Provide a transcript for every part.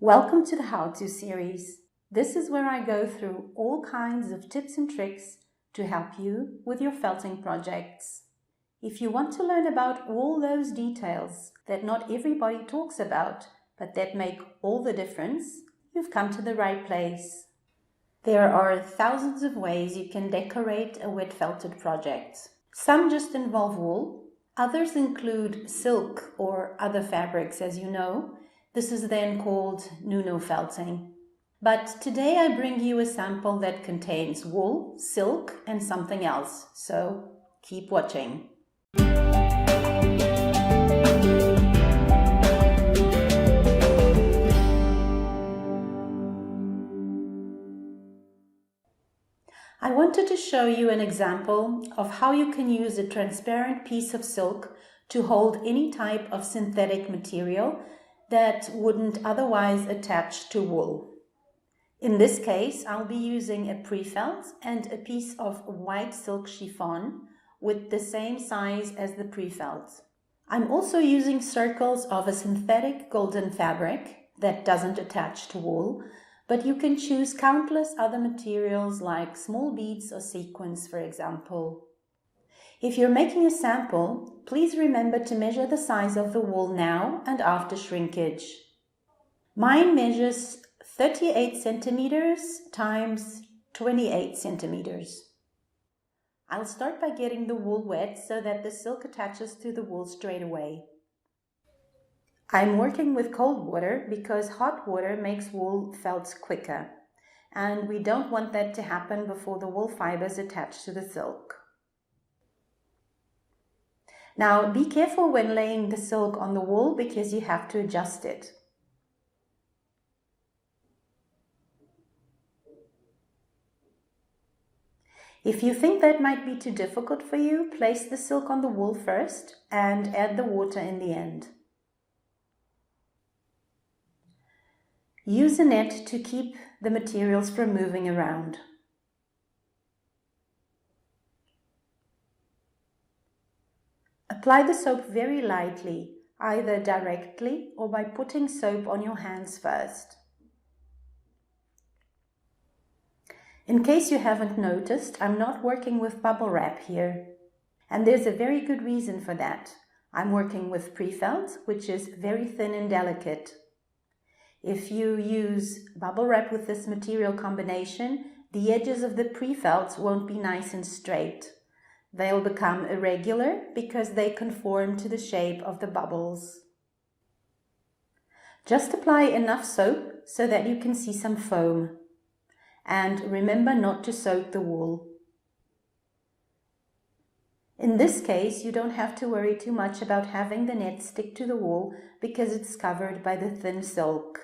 Welcome to the How-To series. This is where I go through all kinds of tips and tricks to help you with your felting projects. If you want to learn about all those details that not everybody talks about, but that make all the difference, you've come to the right place. There are thousands of ways you can decorate a wet felted project. Some just involve wool, others include silk or other fabrics, as you know. This is then called NUNO felting. But today I bring you a sample that contains wool, silk, and something else, so keep watching. I wanted to show you an example of how you can use a transparent piece of silk to hold any type of synthetic material that wouldn't otherwise attach to wool. In this case, I'll be using a pre-felt and a piece of white silk chiffon with the same size as the pre-felt. I'm also using circles of a synthetic golden fabric that doesn't attach to wool, but you can choose countless other materials like small beads or sequins, for example. If you're making a sample, please remember to measure the size of the wool now and after shrinkage. Mine measures 38 centimeters times 28 centimeters. I'll start by getting the wool wet so that the silk attaches to the wool straight away. I'm working with cold water because hot water makes wool felt quicker, and we don't want that to happen before the wool fibers attach to the silk. Now, be careful when laying the silk on the wool because you have to adjust it. If you think that might be too difficult for you, place the silk on the wool first and add the water in the end. Use a net to keep the materials from moving around. Apply the soap very lightly, either directly or by putting soap on your hands first. In case you haven't noticed, I'm not working with bubble wrap here. And there's a very good reason for that. I'm working with pre-felt, which is very thin and delicate. If you use bubble wrap with this material combination, the edges of the pre-felt won't be nice and straight. They'll become irregular because they conform to the shape of the bubbles. Just apply enough soap so that you can see some foam. And remember not to soak the wool. In this case, you don't have to worry too much about having the net stick to the wool because it's covered by the thin silk.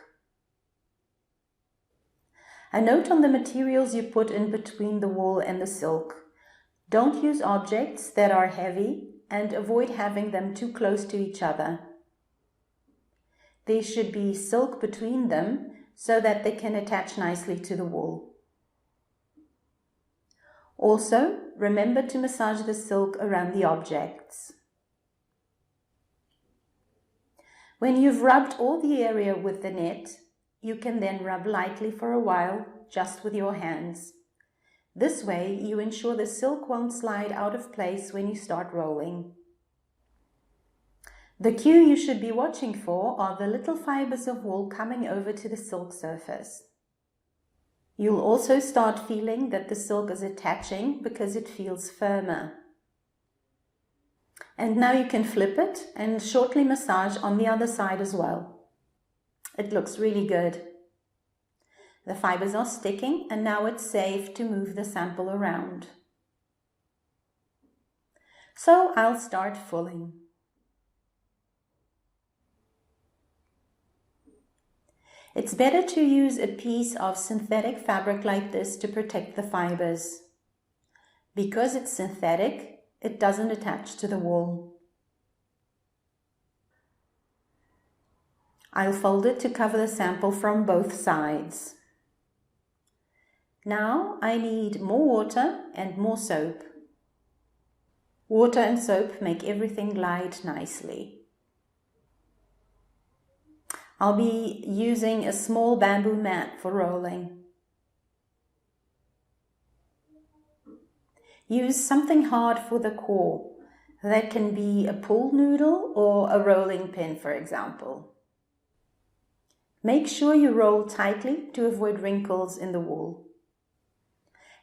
A note on the materials you put in between the wool and the silk. Don't use objects that are heavy and avoid having them too close to each other. There should be silk between them so that they can attach nicely to the wool. Also, remember to massage the silk around the objects. When you've rubbed all the area with the net, you can then rub lightly for a while just with your hands. This way, you ensure the silk won't slide out of place when you start rolling. The cue you should be watching for are the little fibers of wool coming over to the silk surface. You'll also start feeling that the silk is attaching because it feels firmer. And now you can flip it and shortly massage on the other side as well. It looks really good. The fibers are sticking and now it's safe to move the sample around. So I'll start fulling. It's better to use a piece of synthetic fabric like this to protect the fibers. Because it's synthetic, it doesn't attach to the wool. I'll fold it to cover the sample from both sides. Now I need more water and more soap. Water and soap make everything glide nicely. I'll be using a small bamboo mat for rolling. Use something hard for the core. That can be a pool noodle or a rolling pin, for example. Make sure you roll tightly to avoid wrinkles in the wool.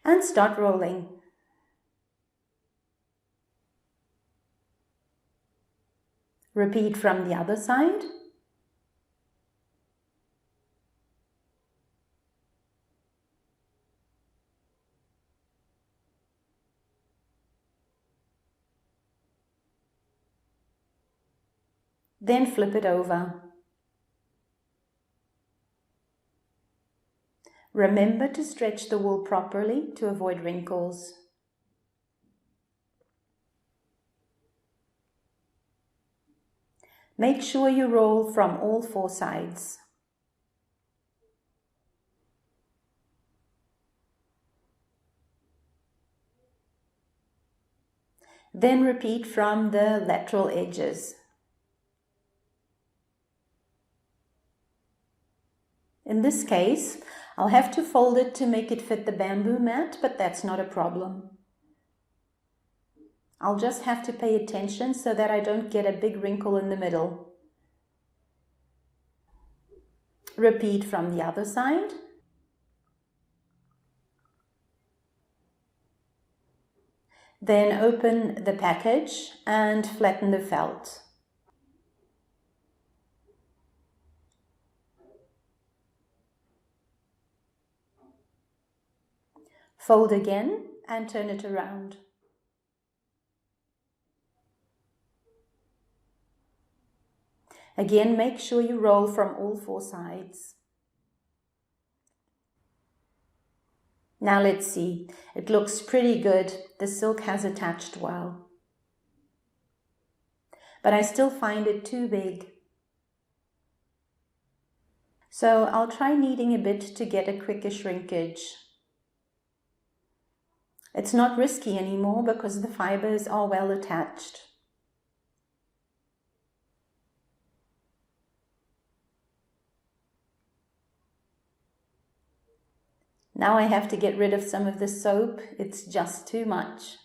And start rolling. Repeat from the other side. Then flip it over. Remember to stretch the wool properly to avoid wrinkles. Make sure you roll from all 4 sides. Then repeat from the lateral edges. In this case, I'll have to fold it to make it fit the bamboo mat, but that's not a problem. I'll just have to pay attention so that I don't get a big wrinkle in the middle. Repeat from the other side. Then open the package and flatten the felt. Fold again and turn it around. Again, make sure you roll from all 4 sides. Now let's see. It looks pretty good. The silk has attached well. But I still find it too big. So I'll try kneading a bit to get a quicker shrinkage. It's not risky anymore because the fibers are well attached. Now I have to get rid of some of the soap. It's just too much.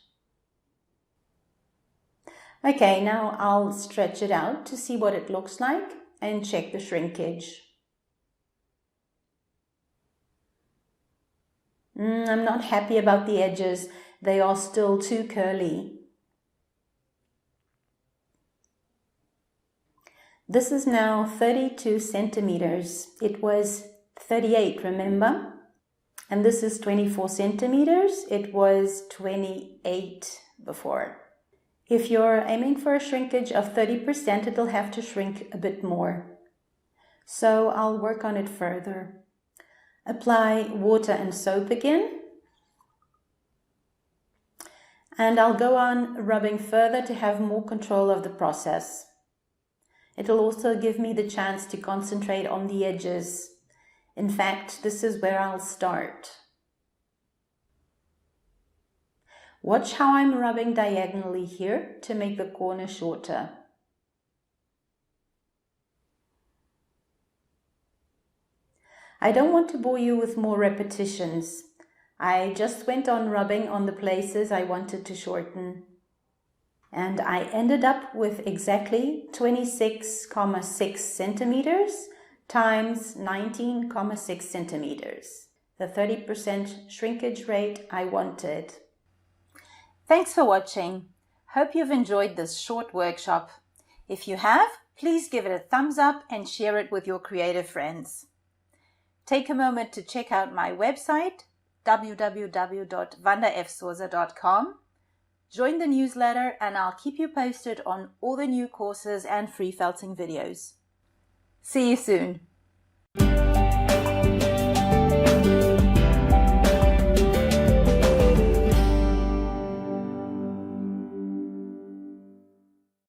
Okay, now I'll stretch it out to see what it looks like and check the shrinkage. I'm not happy about the edges. They are still too curly. This is now 32 centimeters. It was 38, remember? And this is 24 centimeters. It was 28 before. If you're aiming for a shrinkage of 30%, it'll have to shrink a bit more. So I'll work on it further. Apply water and soap again. And I'll go on rubbing further to have more control of the process. It'll also give me the chance to concentrate on the edges. In fact, this is where I'll start. Watch how I'm rubbing diagonally here to make the corner shorter. I don't want to bore you with more repetitions. I just went on rubbing on the places I wanted to shorten. And I ended up with exactly 26,6 centimeters times 19,6 centimeters. The 30% shrinkage rate I wanted. Thanks for watching. Hope you've enjoyed this short workshop. If you have, please give it a thumbs up and share it with your creative friends. Take a moment to check out my website, www.wandafsoza.com. Join the newsletter and I'll keep you posted on all the new courses and free felting videos. See you soon.